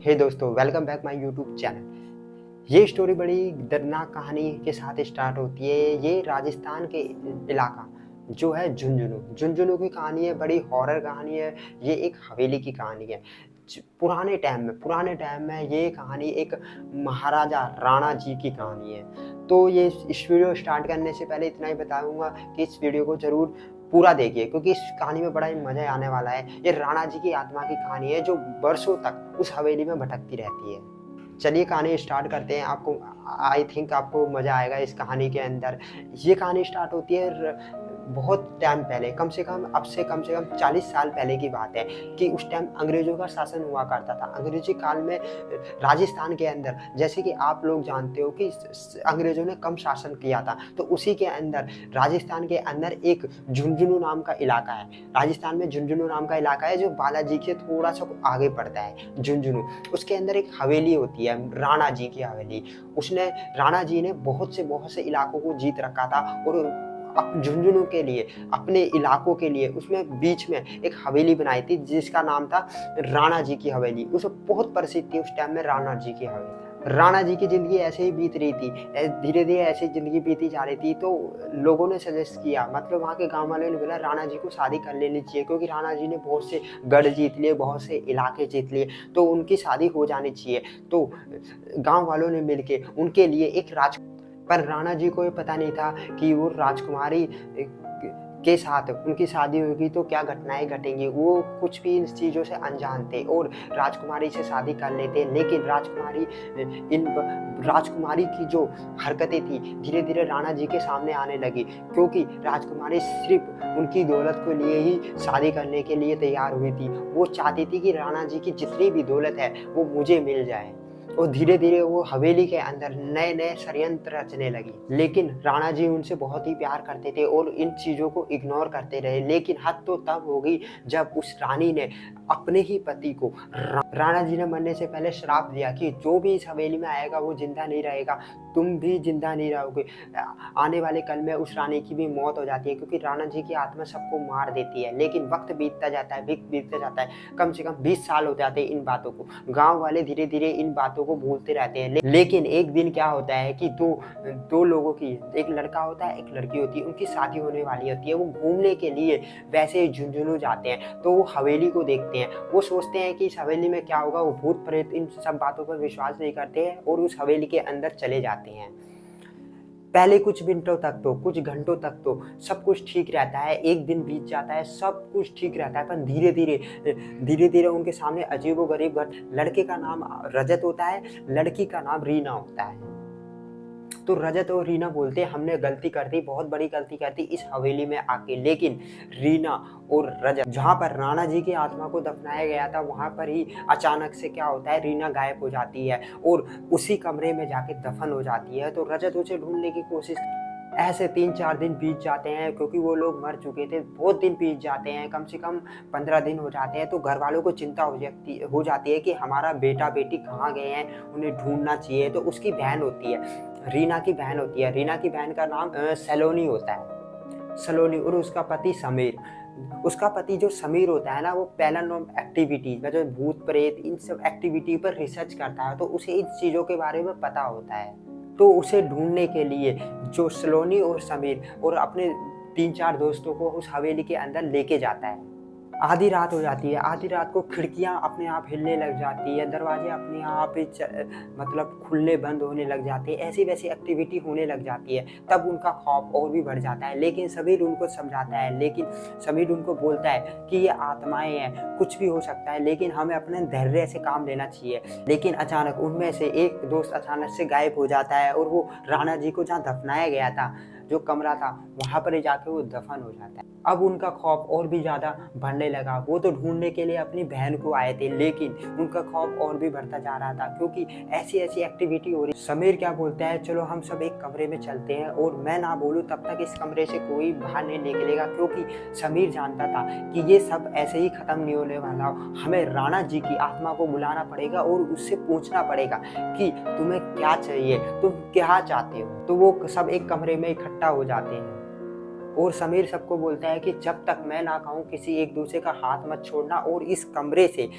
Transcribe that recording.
हे दोस्तों, welcome back my YouTube channel. ये story बड़ी दर्दनाक कहानी के साथ स्टार्ट होती है। ये राजस्थान के इलाका जो है झुंझुनू झुंझुनू की कहानी है। बड़ी हॉरर कहानी है। ये एक हवेली की कहानी है। पुराने टाइम में ये कहानी एक महाराजा राणा जी की कहानी है। तो ये इस वीडियो स्टार्ट करने से पहले इतना ही बताऊंगा कि इस वीडियो को जरूर पूरा देखिए, क्योंकि इस कहानी में बड़ा ही मजा आने वाला है। ये राणा जी की आत्मा की कहानी है जो वर्षों तक उस हवेली में भटकती रहती है। चलिए कहानी स्टार्ट करते हैं। आपको आई थिंक आपको मजा आएगा इस कहानी के अंदर। ये कहानी स्टार्ट होती है बहुत टाइम पहले, कम से कम 40 साल पहले की बात है कि उस टाइम अंग्रेजों का शासन हुआ करता था। अंग्रेजी काल में राजस्थान के अंदर, जैसे कि आप लोग जानते हो कि अंग्रेजों ने कम शासन किया था, तो उसी के अंदर राजस्थान के अंदर एक झुंझुनू नाम का इलाका है। राजस्थान में झुंझुनू नाम का इलाका है जो बालाजी के थोड़ा सा आगे पड़ता है। झुंझुनू, उसके अंदर एक हवेली होती है, राणा जी की हवेली। उसने राणा जी ने बहुत से इलाकों को जीत रखा था और झुंझुनू के लिए, अपने इलाकों के लिए उसमें बीच में एक हवेली बनाई थी जिसका नाम था राणा जी की हवेली। उसमें बहुत प्रसिद्ध थी उस टाइम में राणा जी की हवेली। राणा जी की जिंदगी ऐसे ही बीत रही थी, धीरे धीरे ऐसे जिंदगी बीती जा रही थी। तो लोगों ने सजेस्ट किया, मतलब वहाँ के गांव वालों ने बोला राणा जी को शादी कर लेनी चाहिए, क्योंकि राणा जी ने बहुत से गढ़ जीत लिए, बहुत से इलाके जीत लिए, तो उनकी शादी हो जानी चाहिए। तो गांव वालों ने मिलके उनके लिए एक पर राणा जी को ये पता नहीं था कि वो राजकुमारी के साथ उनकी शादी होगी तो क्या घटनाएं घटेंगी। वो कुछ भी इन चीज़ों से अनजान थे और राजकुमारी से शादी कर लेते। लेकिन राजकुमारी की जो हरकतें थी धीरे धीरे राणा जी के सामने आने लगी, क्योंकि राजकुमारी सिर्फ उनकी दौलत के लिए ही शादी करने के लिए तैयार हुई थी। वो चाहती थी कि राणा जी की जितनी भी दौलत है वो मुझे मिल जाए। और धीरे धीरे वो हवेली के अंदर नए नए षड्यंत्र रचने लगी। लेकिन राणा जी उनसे बहुत ही प्यार करते थे और इन चीज़ों को इग्नोर करते रहे। लेकिन हद तो तब हो गई जब उस रानी ने अपने ही पति को, राणा जी ने मरने से पहले श्राप दिया कि जो भी इस हवेली में आएगा वो जिंदा नहीं रहेगा, तुम भी जिंदा नहीं रहोगे। आने वाले कल में उस रानी की भी मौत हो जाती है, क्योंकि राणा जी की आत्मा सबको मार देती है। लेकिन वक्त बीतता जाता है, कम से कम 20 साल हो जाते हैं इन बातों को। गाँव वाले धीरे धीरे इन बातों को भूलते रहते हैं। लेकिन एक दिन क्या होता है कि दो लोगों की, एक लड़का होता है एक लड़की होती है, उनकी शादी होने वाली होती है। वो घूमने के लिए वैसे ही झुंझुनू जाते हैं, तो वो हवेली को देखते हैं। वो सोचते हैं कि इस हवेली में क्या होगा। वो भूत प्रेत इन सब बातों पर विश्वास नहीं करते हैं और उस हवेली के अंदर चले जाते हैं। पहले कुछ घंटों तक तो सब कुछ ठीक रहता है। एक दिन बीत जाता है, सब कुछ ठीक रहता है, पर धीरे धीरे उनके सामने अजीबोगरीब लड़के का नाम रजत होता है, लड़की का नाम रीना होता है। तो रजत और रीना बोलते हैं हमने गलती कर दी, बहुत बड़ी गलती कर दी इस हवेली में आके। लेकिन रीना और रजत, जहाँ पर राणा जी की आत्मा को दफनाया गया था, वहाँ पर ही अचानक से क्या होता है, रीना गायब हो जाती है और उसी कमरे में जाके दफन हो जाती है। तो रजत उसे ढूंढने की कोशिश, ऐसे 3-4 दिन बीत जाते हैं, क्योंकि वो लोग मर चुके थे। बहुत दिन बीत जाते हैं, कम से कम 15 दिन हो जाते हैं। तो घर वालों को चिंता हो जाती है कि हमारा बेटा बेटी कहाँ गए हैं, उन्हें ढूंढना चाहिए। तो उसकी बहन होती है, रीना की बहन होती है। रीना की बहन का नाम सलोनी होता है, सलोनी। और उसका पति समीर, उसका पति जो समीर होता है ना, वो पैरानॉर्मल एक्टिविटीज में, जो भूत प्रेत इन सब एक्टिविटी पर रिसर्च करता है, तो उसे इन चीज़ों के बारे में पता होता है। तो उसे ढूंढने के लिए जो सलोनी और समीर और अपने 3-4 दोस्तों को उस हवेली के अंदर लेके जाता है। आधी रात हो जाती है, आधी रात को खिड़कियां अपने आप हिलने लग जाती है, दरवाजे अपने आप मतलब खुलने बंद होने लग जाते हैं, ऐसी वैसी एक्टिविटी होने लग जाती है। तब उनका खौफ और भी बढ़ जाता है। लेकिन समीर उनको समझाता है, लेकिन समीर उनको बोलता है कि ये आत्माएं हैं, कुछ भी हो सकता है, लेकिन हमें अपने धैर्य से काम लेना चाहिए। लेकिन अचानक उनमें से एक दोस्त अचानक से गायब हो जाता है और वो राणा जी को जहाँ दफनाया गया था, जो कमरा था, वहां पर जाके वो दफन हो जाता है। अब उनका खौफ और भी ज्यादा बढ़ने लगा। वो तो ढूंढने के लिए अपनी बहन को आए थे, लेकिन उनका खौफ और भी बढ़ता जा रहा था, क्योंकि ऐसी ऐसी एक्टिविटी हो रही। समीर क्या बोलता है, चलो हम सब एक कमरे में चलते हैं और मैं ना बोलूं तब तक इस कमरे से कोई बाहर नहीं निकलेगा, क्योंकि समीर जानता था कि ये सब ऐसे ही खत्म नहीं होने वाला। हमें राणा जी की आत्मा को बुलाना पड़ेगा और उससे पूछना पड़ेगा कि तुम्हें क्या चाहिए, तुम क्या चाहते हो। तो वो सब एक कमरे में इकट्ठा हो जाते हैं और समीर सबको बोलता है कि जब तक मैं ना कहूँ किसी एक दूसरे का हाथ मत छोड़ना और इस कमरे से